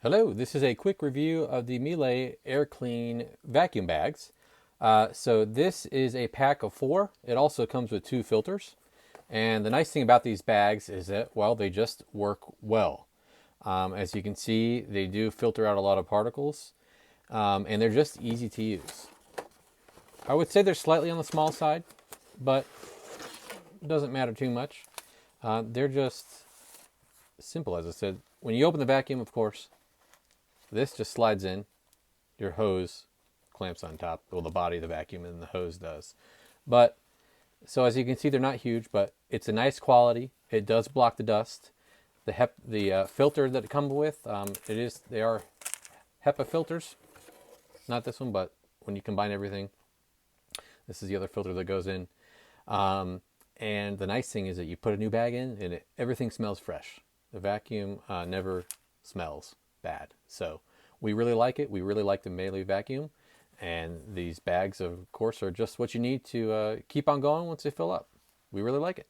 Hello, this is a quick review of the Miele AirClean vacuum bags. So this is a pack of 4. It also comes with 2 filters. And the nice thing about these bags is that, well, they just work well. As you can see, they do filter out a lot of particles, and they're just easy to use. I would say they're slightly on the small side, but it doesn't matter too much. They're just simple, as I said. When you open the vacuum, of course, this just slides in. Your hose clamps on top. Well, the body of the vacuum and the hose does. But, so as you can see, they're not huge, but it's a nice quality. It does block the dust. The filter that it comes with, they are HEPA filters. Not this one, but when you combine everything, this is the other filter that goes in. And the nice thing is that you put a new bag in and everything smells fresh. The vacuum never smells bad. So we really like it. We really like the Miele vacuum. And these bags, of course, are just what you need to keep on going once they fill up. We really like it.